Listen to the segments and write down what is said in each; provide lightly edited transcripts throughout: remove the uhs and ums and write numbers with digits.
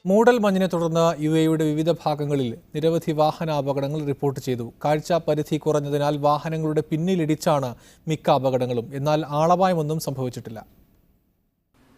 മൂടൽ മഞ്ഞിനെ തുടർന്ന് യുഎഇയുടെ വിവിധ ഭാഗങ്ങളിൽ നിരവധി വാഹനാപകടങ്ങൾ റിപ്പോർട്ട് ചെയ്തു. കാഴ്ച പരിധി കുറഞ്ഞതിനാൽ വാഹനങ്ങളുടെ പിന്നിലിടിച്ചാണ് മിക്ക അപകടങ്ങളും. എന്നാൽ ആളപായമൊന്നും സംഭവിച്ചിട്ടില്ല.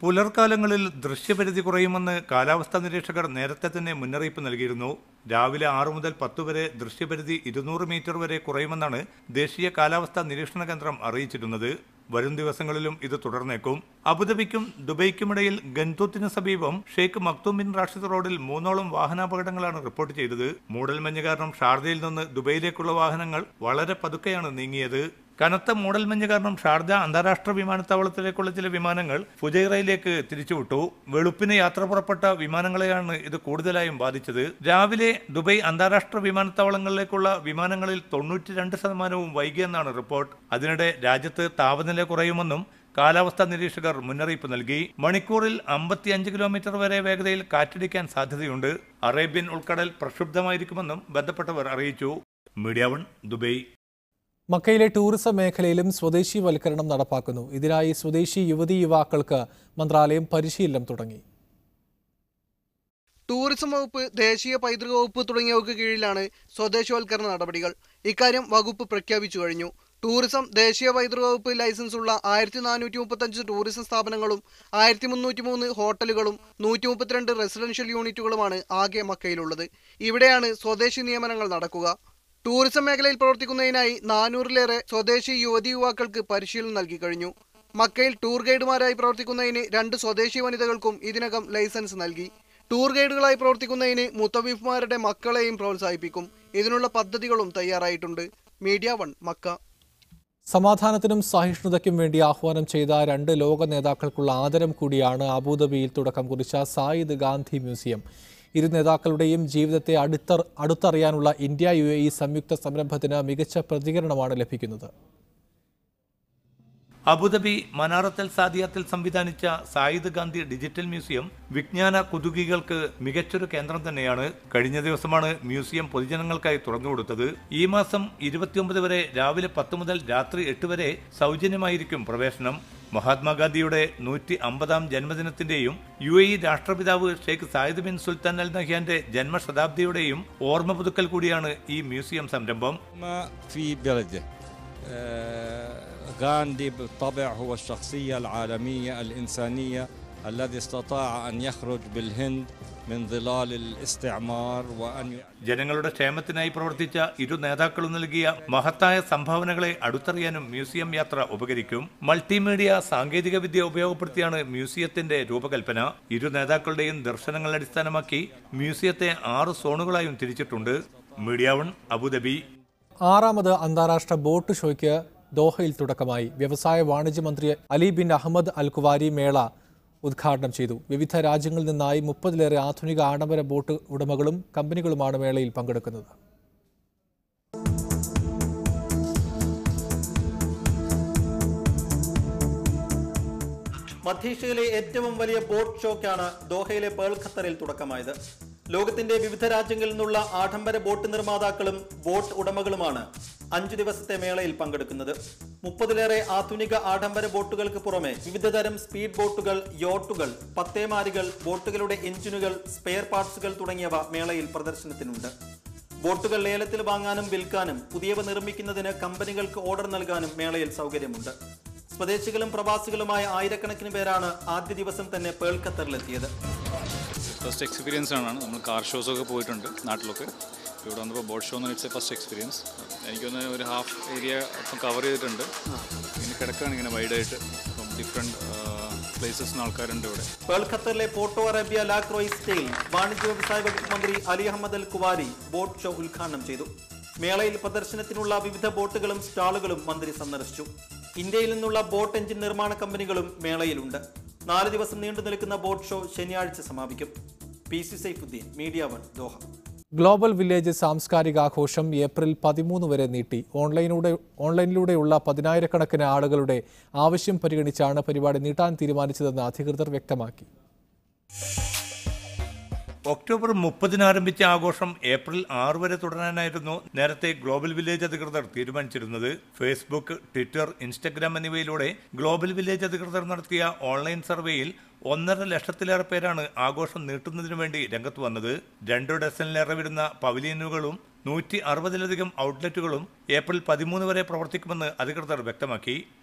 പുലർക്കാലങ്ങളിൽ ദൃശ്യപരിധി കുറയുമെന്ന് കാലാവസ്ഥാ നിരീക്ഷകർ നേരത്തെ തന്നെ മുന്നറിയിപ്പ് നൽകിയിരുന്നു. രാവിലെ 6 മുതൽ 10 വരെ ദൃശ്യപരിധി 200 മീറ്റർ വരെ കുറയുമെന്നാണ് ദേശീയ കാലാവസ്ഥാ നിരീക്ഷണ കേന്ദ്രം അറിയിച്ചിരുന്നത്. വരും ദിവസങ്ങളിലും ഇത് തുടർന്നേക്കും. അബുദാബിക്കും ദുബൈക്കുമിടയിൽ ഗൻതൂത്തിന് സമീപം ഷെയ്ഖ് മക്തൂം ബിൻ റാഷിദ് റോഡിൽ 3ഓളം വാഹനാപകടങ്ങളാണ് റിപ്പോർട്ട് ചെയ്തത്. മൂടൽമഞ്ഞ് കാരണം ഷാർജയിൽ നിന്ന് ദുബൈയിലേക്കുള്ള വാഹനങ്ങൾ വളരെ പതുക്കെയാണ് നീങ്ങിയത്. കനത്ത മൂടൽമഞ്ഞ് കാരണം ഷാർജ അന്താരാഷ്ട്ര വിമാനത്താവളത്തിലേക്കുള്ള ചില വിമാനങ്ങൾ ഫുജൈറയിലേക്ക് തിരിച്ചുവിട്ടു. വെളുപ്പിന് യാത്ര പുറപ്പെട്ട വിമാനങ്ങളെയാണ് ഇത് കൂടുതലായും ബാധിച്ചത്. രാവിലെ ദുബൈ അന്താരാഷ്ട്ര വിമാനത്താവളങ്ങളിലേക്കുള്ള വിമാനങ്ങളിൽ 92% വൈകിയെന്നാണ് റിപ്പോർട്ട്. അതിനിടെ രാജ്യത്ത് താപനില കുറയുമെന്നും കാലാവസ്ഥാ നിരീക്ഷകർ മുന്നറിയിപ്പ് നൽകി. മണിക്കൂറിൽ 55 കിലോമീറ്റർ വരെ വേഗതയിൽ കാറ്റടിക്കാൻ സാധ്യതയുണ്ട്. അറേബ്യൻ ഉൾക്കടൽ പ്രക്ഷുബ്ധമായിരിക്കുമെന്നും ബന്ധപ്പെട്ടവർ അറിയിച്ചു. Media 1 Dubai. മക്കയിലെ ടൂറിസം മേഖലയിലും സ്വദേശീവൽക്കരണം നടപ്പാക്കുന്നു. ഇതിനായി സ്വദേശി യുവതീ യുവാക്കൾക്ക് മന്ത്രാലയം പരിശീലനം തുടങ്ങി. ടൂറിസം വകുപ്പ്, ദേശീയ പൈതൃക വകുപ്പ് തുടങ്ങിയവർക്ക് കീഴിലാണ് സ്വദേശീവൽക്കരണ നടപടികൾ. ഇക്കാര്യം വകുപ്പ് പ്രഖ്യാപിച്ചു കഴിഞ്ഞു. ടൂറിസം, ദേശീയ പൈതൃക വകുപ്പ് ലൈസൻസ് ഉള്ള 1435 ടൂറിസം സ്ഥാപനങ്ങളും 1303 ഹോട്ടലുകളും 132 റെസിഡൻഷ്യൽ യൂണിറ്റുകളുമാണ് ആകെ മക്കയിലുള്ളത്. ഇവിടെയാണ് സ്വദേശി നിയമനങ്ങൾ നടക്കുക. ടൂറിസം മേഖലയിൽ പ്രവർത്തിക്കുന്നതിനായി 400-ലേറെ സ്വദേശി യുവതി യുവാക്കൾക്ക് പരിശീലനം നൽകി കഴിഞ്ഞു. മക്കയിൽ ടൂർ ഗൈഡുമാരായി പ്രവർത്തിക്കുന്നതിന് 2 സ്വദേശി വനിതകൾക്കും ഇതിനകം ലൈസൻസ് നൽകി. ടൂർ ഗൈഡുകളായി പ്രവർത്തിക്കുന്നതിന് മുത്തവീഫുമാരുടെ മക്കളെയും പ്രോത്സാഹിപ്പിക്കും. ഇതിനുള്ള പദ്ധതികളും തയ്യാറായിട്ടുണ്ട്. Media 1 Mecca. സമാധാനത്തിനും സഹിഷ്ണുതയ്ക്കും വേണ്ടി ആഹ്വാനം ചെയ്ത 2 ലോക നേതാക്കൾക്കുള്ള ആദരം കൂടിയാണ് അബുദാബിയിൽ തുടക്കം കുറിച്ച സായിദ് ഗാന്ധി മ്യൂസിയം. ഇരു നേതാക്കളുടെയും ജീവിതത്തെ അടുത്തറിയാനുള്ള ഇന്ത്യ യുഎഇ സംയുക്ത സംരംഭത്തിന് മികച്ച പ്രതികരണമാണ് ലഭിക്കുന്നത്. അബുദാബി മനാറത്തൽ സാദിയാത്തിൽ സംവിധാനിച്ച സായിദ് ഗാന്ധി ഡിജിറ്റൽ മ്യൂസിയം വിജ്ഞാന കുതുകികൾക്ക് മികച്ചൊരു കേന്ദ്രം തന്നെയാണ്. കഴിഞ്ഞ ദിവസമാണ് മ്യൂസിയം പൊതുജനങ്ങൾക്കായി തുറന്നുകൊടുത്തത്. ഈ മാസം 29 വരെ രാവിലെ 10 മുതൽ രാത്രി 8 വരെ സൗജന്യമായിരിക്കും പ്രവേശനം. മഹാത്മാഗാന്ധിയുടെ 150ാം ജന്മദിനത്തിന്റെയും യുഎഇ രാഷ്ട്രപിതാവ് ഷെയ്ഖ് സായിദ് ബിൻ സുൽത്താൻ അൽ നഹ്യാന്റെ ജന്മശതാബ്ദിയുടെയും ഓർമ്മ പുതുക്കൽ കൂടിയാണ് ഈ മ്യൂസിയം സംരംഭം. غاندي بالطبع هو الشخصية العالمية الإنسانية الذي استطاع أن يخرج بالهند من ظلال الاستعمار وأن ജനങ്ങളുടെ ക്ഷേമത്തിനായി പ്രവർത്തിച്ച ഇരു നേതാക്കളും നൽകിയ മഹത്തായ സംഭാവനകളെ അടുത്തറിയാനും മ്യൂസിയം യാത്ര ഉപകരിക്കും. മൾട്ടിമീഡിയ സാങ്കേതിക വിദ്യ ഉപയോഗപ്പെടുത്തിയാണ് മ്യൂസിയത്തിന്റെ രൂപകൽപ്പന. ഇരു നേതാക്കളുടെയും ദർശനങ്ങൾ അടിസ്ഥാനമാക്കി മ്യൂസിയത്തെ 6 സോണുകളായും തിരിച്ചിട്ടുണ്ട്. Media 1 Abu Dhabi. 6ാമത് അന്താരാഷ്ട്ര ബോട്ട് ഷോയ്ക്ക് ദോഹയിൽ തുടക്കമായി. വ്യവസായ വാണിജ്യ മന്ത്രി Ali bin Ahmad Al Kuwari മേള ഉദ്ഘാടനം ചെയ്തു. വിവിധ രാജ്യങ്ങളിൽ നിന്നായി 30-ലേറെ ആധുനിക ആഡംബര ബോട്ട് ഉടമകളും കമ്പനികളുമാണ് മേളയിൽ പങ്കെടുക്കുന്നത്. മധ്യേഷ്യയിലെ ഏറ്റവും വലിയ ബോട്ട് ഷോയ്ക്കാണ് ദോഹയിലെ പേൾ ഖത്തറിൽ തുടക്കമായത്. ലോകത്തിന്റെ വിവിധ രാജ്യങ്ങളിൽ നിന്നുള്ള ആഡംബര ബോട്ട് നിർമ്മാതാക്കളും ബോട്ട് ഉടമകളുമാണ് 5 ദിവസത്തെ മേളയിൽ പങ്കെടുക്കുന്നത്. 30-ലേറെ ആധുനിക ആഡംബര ബോട്ടുകൾക്ക് പുറമെ വിവിധ തരം സ്പീഡ് ബോട്ടുകൾ, യോട്ടുകൾ, പത്തേമാരികൾ, ബോട്ടുകളുടെ എഞ്ചിനുകൾ, സ്പെയർ പാർട്സുകൾ തുടങ്ങിയവ മേളയിൽ പ്രദർശനത്തിനുണ്ട്. ബോട്ടുകൾ ലേലത്തിൽ വാങ്ങാനും വിൽക്കാനും പുതിയവ നിർമ്മിക്കുന്നതിന് കമ്പനികൾക്ക് ഓർഡർ നൽകാനും മേളയിൽ സൗകര്യമുണ്ട്. സ്വദേശികളും പ്രവാസികളുമായ ആയിരക്കണക്കിന് പേരാണ് ആദ്യ ദിവസം തന്നെ പേൾ ഖത്തറിലെത്തിയത്. ഫസ്റ്റ് എക്സ്പീരിയൻസ് ആണ്. നമ്മൾ കാർ ഷോസൊക്കെ പോയിട്ടുണ്ട് നാട്ടിലൊക്കെ. ഇവിടെ വന്നപ്പോൾ ബോട്ട് ഷോ എന്ന് വെച്ചാൽ ഫസ്റ്റ് എക്സ്പീരിയൻസ്. എനിക്കൊന്ന് ഒരു ഹാഫ് ഏരിയ ഇപ്പം കവർ ചെയ്തിട്ടുണ്ട്. ഇങ്ങനെ കിടക്കുകയാണ് ഇങ്ങനെ വൈഡായിട്ട്. ഇപ്പം ഡിഫറെൻറ്റ് പ്ലേസസിന് ആൾക്കാരുണ്ട് ഇവിടെ. പേൾ ഖത്തറിലെ പോർട്ടോ അറേബ്യ ലാ ക്രോയിസ്റ്റയിൽ വാണിജ്യ വ്യവസായ വകുപ്പ് മന്ത്രി Ali Ahmad Al Kuwari boat show ഉദ്ഘാടനം ചെയ്തു. മേളയിൽ പ്രദർശനത്തിനുള്ള വിവിധ ബോട്ടുകളും സ്റ്റാളുകളും മന്ത്രി സന്ദർശിച്ചു. ഇന്ത്യയിൽ നിന്നുള്ള ബോട്ട് എഞ്ചിൻ നിർമ്മാണ കമ്പനികളും മേളയിലുണ്ട്. 4 ദിവസം നീണ്ടു നിൽക്കുന്ന ബോട്ട് ഷോ ശനിയാഴ്ച സമാപിക്കും. PC Saifuddin, media 1 Doha. Global village സാംസ്കാരികാഘോഷം ഏപ്രിൽ 13 വരെ നീട്ടി. ഓൺലൈനിലൂടെയുള്ള 10,000-കണക്കിന് ആളുകളുടെ ആവശ്യം പരിഗണിച്ചാണ് പരിപാടി നീട്ടാൻ തീരുമാനിച്ചതെന്ന് അധികൃതർ വ്യക്തമാക്കി. ഒക്ടോബർ 30 ആരംഭിച്ച ആഘോഷം ഏപ്രിൽ 6 വരെ തുടരാനായിരുന്നു നേരത്തെ ഗ്ലോബൽ വില്ലേജ് അധികൃതർ തീരുമാനിച്ചിരുന്നത്. ഫേസ്ബുക്ക്, ട്വിറ്റർ, ഇൻസ്റ്റഗ്രാം എന്നിവയിലൂടെ ഗ്ലോബൽ വില്ലേജ് അധികൃതർ നടത്തിയ ഓൺലൈൻ സർവേയിൽ 1.5 ലക്ഷത്തിലേറെ പേരാണ് ആഘോഷം നീട്ടുന്നതിനു വേണ്ടി രംഗത്ത് വന്നത്. 2 ഡസനിലേറെ വരുന്ന പവലിയനുകളും 160-ലധികം ഔട്ട്ലെറ്റുകളും ഏപ്രിൽ 13 വരെ പ്രവർത്തിക്കുമെന്ന് അധികൃതർ വ്യക്തമാക്കി.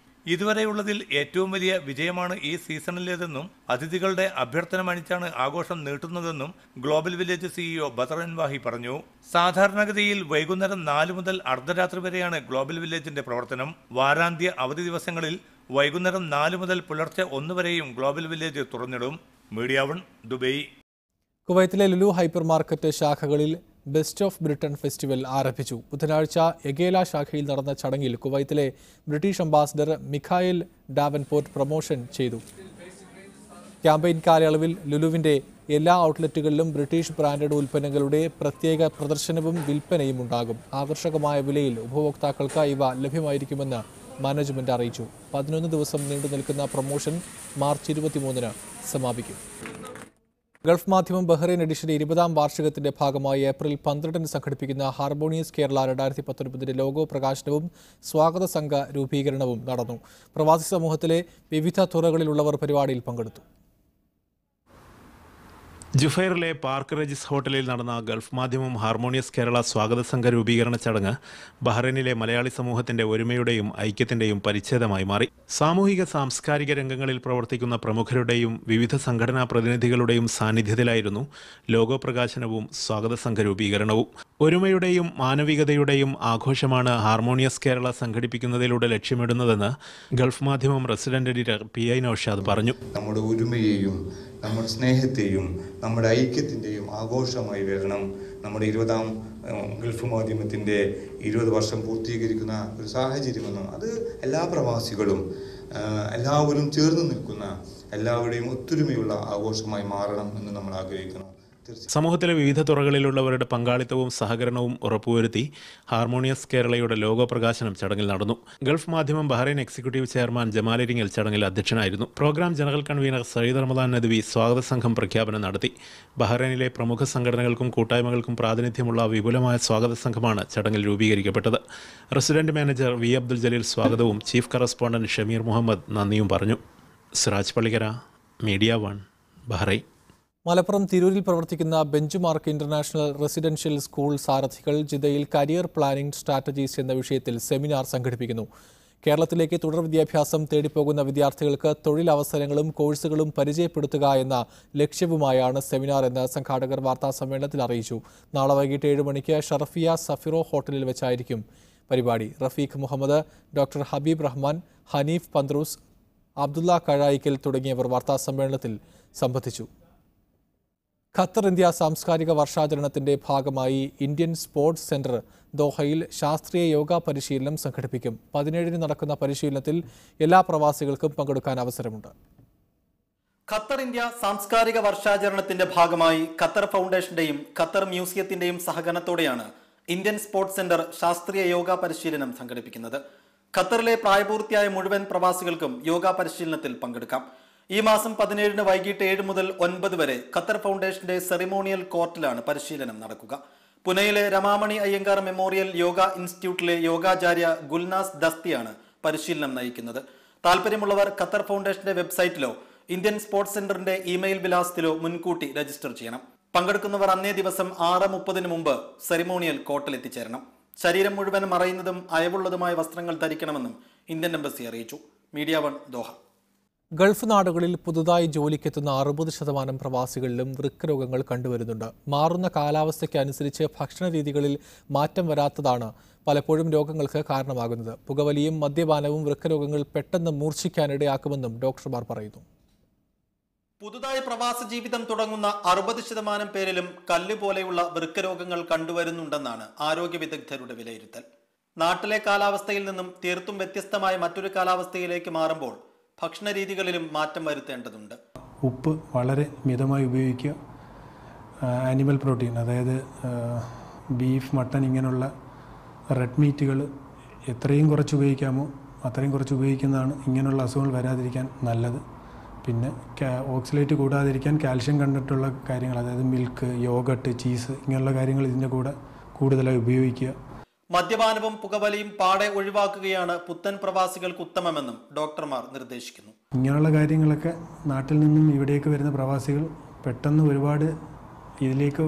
ഇതുവരെയുള്ളതിൽ ഏറ്റവും വലിയ വിജയമാണ് ഈ സീസണിലേതെന്നും അതിഥികളുടെ അഭ്യർത്ഥന മാനിച്ചാണ് ആഘോഷം നീട്ടുന്നതെന്നും ഗ്ലോബൽ വില്ലേജ് സിഇഒ ബദർ വാഹി പറഞ്ഞു. സാധാരണഗതിയിൽ വൈകുന്നേരം 4 മുതൽ അർദ്ധരാത്രി വരെയാണ് ഗ്ലോബൽ വില്ലേജിന്റെ പ്രവർത്തനം. വാരാന്ത്യ അവധി ദിവസങ്ങളിൽ വൈകുന്നേരം 4 മുതൽ പുലർച്ചെ 1 വരെയും ഗ്ലോബൽ വില്ലേജ് തുറന്നിടും. Media 1 Dubai. കുവൈത്തിലെ ലുലു ഹൈപ്പർ മാർക്കറ്റ് ശാഖകളിൽ ബെസ്റ്റ് ഓഫ് ബ്രിട്ടൻ ഫെസ്റ്റിവൽ ആരംഭിച്ചു. ബുധനാഴ്ച എഗേല ശാഖയിൽ നടന്ന ചടങ്ങിൽ കുവൈത്തിലെ British ambassador Michael Davenport promotion ചെയ്തു. ക്യാമ്പയിൻ കാലയളവിൽ ലുലുവിന്റെ എല്ലാ ഔട്ട്ലെറ്റുകളിലും ബ്രിട്ടീഷ് ബ്രാൻഡഡ് ഉൽപ്പന്നങ്ങളുടെ പ്രത്യേക പ്രദർശനവും വിൽപ്പനയും ഉണ്ടാകും. ആകർഷകമായ വിലയിൽ ഉപഭോക്താക്കൾക്ക് ഇവ ലഭ്യമായിരിക്കുമെന്ന് മാനേജ്മെന്റ് അറിയിച്ചു. 11 ദിവസം നീണ്ടു നിൽക്കുന്ന പ്രമോഷൻ മാർച്ച് 23-ന് സമാപിക്കും. ഗൾഫ് മാധ്യമം ബഹ്റൈൻ എഡിഷന്റെ 20ാം വാർഷികത്തിന്റെ ഭാഗമായി ഏപ്രിൽ 12-ന് സംഘടിപ്പിക്കുന്ന ഹാർമോണിയസ് കേരള 2019 ലോഗോ പ്രകാശനവും സ്വാഗത സംഘ രൂപീകരണവും നടന്നു. പ്രവാസി സമൂഹത്തിലെ വിവിധ തുറകളിലുള്ളവർ പരിപാടിയിൽ പങ്കെടുത്തു. ജുഫൈറിലെ പാർക്ക് റെജിസ് ഹോട്ടലിൽ നടന്ന ഗൾഫ് മാധ്യമം ഹാർമോണിയസ് കേരള സ്വാഗത സംഘ രൂപീകരണ ചടങ്ങ് ബഹ്റൈനിലെ മലയാളി സമൂഹത്തിന്റെ ഒരുമയുടെയും ഐക്യത്തിന്റെയും പരിച്ഛേദമായി മാറി. സാമൂഹിക സാംസ്കാരിക രംഗങ്ങളിൽ പ്രവർത്തിക്കുന്ന പ്രമുഖരുടെയും വിവിധ സംഘടനാ പ്രതിനിധികളുടെയും സാന്നിധ്യത്തിലായിരുന്നു ലോഗോ പ്രകാശനവും സ്വാഗത സംഘ രൂപീകരണവും. ഒരുമയുടെയും മാനവികതയുടെയും ആഘോഷമാണ് ഹാർമോണിയസ് കേരള സംഘടിപ്പിക്കുന്നതിലൂടെ ലക്ഷ്യമിടുന്നതെന്ന് ഗൾഫ് മാധ്യമം റെസിഡന്റ് എഡിറ്റർ PI നൌഷാദ് പറഞ്ഞു. നമ്മുടെ ഒരുമയെയും നമ്മുടെ സ്നേഹത്തെയും നമ്മുടെ ഐക്യത്തിൻ്റെയും ആഘോഷമായി വരണം. നമ്മുടെ 20ാം ഗൾഫ് മാധ്യമത്തിൻ്റെ 20 വർഷം പൂർത്തീകരിക്കുന്ന ഒരു സാഹചര്യമെന്നും അത് എല്ലാ പ്രവാസികളും എല്ലാവരും ചേർന്ന് നിൽക്കുന്ന എല്ലാവരുടെയും ഒത്തൊരുമയുള്ള ആഘോഷമായി മാറണം എന്ന് നമ്മൾ ആഗ്രഹിക്കണം. സമൂഹത്തിലെ വിവിധ തുറകളിലുള്ളവരുടെ പങ്കാളിത്തവും സഹകരണവും ഉറപ്പുവരുത്തി ഹാർമോണിയസ് കേരളയുടെ ലോഗോ പ്രകാശനം ചടങ്ങിൽ നടന്നു. ഗൾഫ് മാധ്യമം ബഹ്റൈൻ എക്സിക്യൂട്ടീവ് ചെയർമാൻ ജമാലിരിങ്ങൽ ചടങ്ങിൽ അധ്യക്ഷനായിരുന്നു. Program general convener Sayyid Ramadan Nadvi സ്വാഗത സംഘം പ്രഖ്യാപനം നടത്തി. ബഹ്റൈനിലെ പ്രമുഖ സംഘടനകൾക്കും കൂട്ടായ്മകൾക്കും പ്രാതിനിധ്യമുള്ള വിപുലമായ സ്വാഗത സംഘമാണ് ചടങ്ങിൽ രൂപീകരിക്കപ്പെട്ടത്. Resident manager V Abdul Jaleel സ്വാഗതവും ചീഫ് കറസ്പോണ്ടന്റ് ഷമീർ മുഹമ്മദ് നന്ദിയും പറഞ്ഞു. Siraj Pallikkara, media 1, Bahrain. മലപ്പുറം തിരൂരിൽ പ്രവർത്തിക്കുന്ന ബെഞ്ച്മാർക്ക് ഇന്റർനാഷണൽ റെസിഡൻഷ്യൽ സ്കൂൾ സാരഥികൾ ജിദ്ദയിൽ കരിയർ പ്ലാനിംഗ് സ്ട്രാറ്റജീസ് എന്ന വിഷയത്തിൽ സെമിനാർ സംഘടിപ്പിക്കുന്നു. കേരളത്തിലേക്ക് തുടർ വിദ്യാഭ്യാസം തേടിപ്പോകുന്ന വിദ്യാർത്ഥികൾക്ക് തൊഴിലവസരങ്ങളും കോഴ്സുകളും പരിചയപ്പെടുത്തുക എന്ന ലക്ഷ്യവുമായാണ് സെമിനാർ എന്ന് സംഘാടകർ വാർത്താസമ്മേളനത്തിൽ അറിയിച്ചു. നാളെ വൈകിട്ട് 7 മണിക്ക് ഷറഫിയ സഫിറോ ഹോട്ടലിൽ വെച്ചായിരിക്കും പരിപാടി. റഫീഖ് മുഹമ്മദ്, ഡോക്ടർ ഹബീബ് റഹ്മാൻ, ഹനീഫ് പന്ത്രൂസ്, അബ്ദുള്ള കഴായിക്കൽ തുടങ്ങിയവർ വാർത്താസമ്മേളനത്തിൽ സംബന്ധിച്ചു. ഖത്തർ ഇന്ത്യ സാംസ്കാരിക വർഷാചരണത്തിന്റെ ഭാഗമായി ഇന്ത്യൻ സ്പോർട്സ് സെന്റർ ദോഹയിൽ ശാസ്ത്രീയ യോഗ പരിശീലനം സംഘടിപ്പിക്കും. 17-ന് നടക്കുന്ന പരിശീലനത്തിൽ എല്ലാ പ്രവാസികൾക്കും പങ്കെടുക്കാൻ അവസരമുണ്ട്. ഖത്തർ ഇന്ത്യ സാംസ്കാരിക വർഷാചരണത്തിന്റെ ഭാഗമായി ഖത്തർ ഫൗണ്ടേഷന്റെയും ഖത്തർ മ്യൂസിയത്തിന്റെയും സഹകരണത്തോടെയാണ് ഇന്ത്യൻ സ്പോർട്സ് സെന്റർ ശാസ്ത്രീയ യോഗ പരിശീലനം സംഘടിപ്പിക്കുന്നത്. ഖത്തറിലെ പ്രായപൂർത്തിയായ മുഴുവൻ പ്രവാസികൾക്കും യോഗ പരിശീലനത്തിൽ പങ്കെടുക്കാം. ഈ മാസം 17-ന് വൈകിട്ട് 7 മുതൽ 9 വരെ ഖത്തർ ഫൗണ്ടേഷന്റെ സെറിമോണിയൽ കോർട്ടിലാണ് പരിശീലനം നടക്കുക. പുനെയിലെ രമാമണി അയ്യങ്കാർ മെമ്മോറിയൽ യോഗ ഇൻസ്റ്റിറ്റ്യൂട്ടിലെ യോഗാചാര്യ ഗുൽനാസ് ദസ്തിയാണ് പരിശീലനം നയിക്കുന്നത്. താല്പര്യമുള്ളവർ ഖത്തർ ഫൗണ്ടേഷന്റെ വെബ്സൈറ്റിലോ ഇന്ത്യൻ സ്പോർട്സ് സെന്ററിന്റെ ഇമെയിൽ വിലാസത്തിലോ മുൻകൂട്ടി രജിസ്റ്റർ ചെയ്യണം. പങ്കെടുക്കുന്നവർ അന്നേ ദിവസം 6:30-ന് മുമ്പ് സെറിമോണിയൽ കോർട്ടിൽ എത്തിച്ചേരണം. ശരീരം മുഴുവൻ മറയുന്നതും അയവുള്ളതുമായ വസ്ത്രങ്ങൾ ധരിക്കണമെന്നും ഇന്ത്യൻ എംബസി അറിയിച്ചു. Media 1 Doha. ഗൾഫ് നാടുകളിൽ പുതുതായി ജോലിക്കെത്തുന്ന 60% പ്രവാസികളിലും വൃക്ക രോഗങ്ങൾ കണ്ടുവരുന്നുണ്ട്. മാറുന്ന കാലാവസ്ഥയ്ക്ക് അനുസരിച്ച് ഭക്ഷണ രീതികളിൽ മാറ്റം വരാത്തതാണ് പലപ്പോഴും രോഗങ്ങൾക്ക് കാരണമാകുന്നത്. പുകവലിയും മദ്യപാനവും വൃക്ക രോഗങ്ങൾ പെട്ടെന്ന് മൂർച്ഛിക്കാനിടയാക്കുമെന്നും ഡോക്ടർമാർ പറയുന്നു. പുതുതായി പ്രവാസ ജീവിതം തുടങ്ങുന്ന 60% പേരിലും കല്ല് പോലെയുള്ള വൃക്ക രോഗങ്ങൾ കണ്ടുവരുന്നുണ്ടെന്നാണ് ആരോഗ്യ വിദഗ്ധരുടെ വിലയിരുത്തൽ. നാട്ടിലെ കാലാവസ്ഥയിൽ നിന്നും തീർത്തും വ്യത്യസ്തമായ മറ്റൊരു കാലാവസ്ഥയിലേക്ക് മാറുമ്പോൾ ഭക്ഷണ രീതികളിലും മാറ്റം വരുത്തേണ്ടതുണ്ട്. ഉപ്പ് വളരെ മിതമായി ഉപയോഗിക്കുക. ആനിമൽ പ്രോട്ടീൻ, അതായത് ബീഫ്, മട്ടൺ ഇങ്ങനെയുള്ള റെഡ് മീറ്റുകൾ എത്രയും കുറച്ച് ഉപയോഗിക്കാമോ അത്രയും കുറച്ച് ഉപയോഗിക്കുന്നതാണ് ഇങ്ങനെയുള്ള അസുഖങ്ങൾ വരാതിരിക്കാൻ നല്ലത്. പിന്നെ ഓക്സലേറ്റ് കൂടാതിരിക്കാൻ കാൽഷ്യം കണ്ടിട്ടുള്ള കാര്യങ്ങൾ, അതായത് മിൽക്ക്, യോഗട്ട്, ചീസ് ഇങ്ങനെയുള്ള കാര്യങ്ങൾ ഇതിൻ്റെ കൂടെ കൂടുതലായി ഉപയോഗിക്കുക. മദ്യപാനവും പുകവലിയും പാടെ ഒഴിവാക്കുകയാണ് പുത്തൻ പ്രവാസികൾക്ക് ഉത്തമമെന്നും ഡോക്ടർമാർ നിർദ്ദേശിക്കുന്നു. ഇങ്ങനെയുള്ള കാര്യങ്ങളൊക്കെ നാട്ടിൽ നിന്നും ഇവിടേക്ക് വരുന്ന പ്രവാസികൾ പെട്ടെന്ന് ഒരുപാട് ഇതിലേക്ക്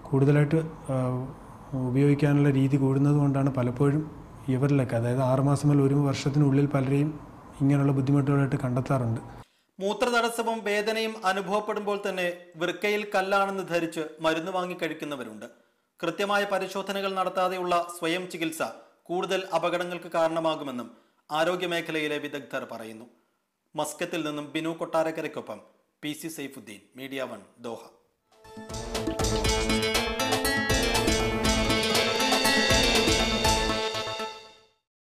കൂടുതലായിട്ട് ഉപയോഗിക്കാനുള്ള രീതി കൂടുന്നത് കൊണ്ടാണ് പലപ്പോഴും ഇവരിലൊക്കെ, അതായത് 6 മാസം മുതൽ 1 വർഷത്തിനുള്ളിൽ പലരെയും ഇങ്ങനെയുള്ള ബുദ്ധിമുട്ടുകളായിട്ട് കണ്ടെത്താറുണ്ട്. മൂത്രതടസ്സവും വേദനയും അനുഭവപ്പെടുമ്പോൾ തന്നെ വൃക്കയിൽ കല്ലാണെന്ന് ധരിച്ച് മരുന്ന് വാങ്ങി കഴിക്കുന്നവരുണ്ട്. കൃത്യമായ പരിശോധനകൾ നടത്താതെയുള്ള സ്വയം ചികിത്സ കൂടുതൽ അപകടങ്ങൾക്ക് കാരണമാകുമെന്നും ആരോഗ്യമേഖലയിലെ വിദഗ്ധർ പറയുന്നു. മസ്കത്തിൽ നിന്നും ബിനു കൊട്ടാരക്കരയ്ക്കൊപ്പം PC സൈഫുദ്ദീൻ, മീഡിയ 1, ദോഹ.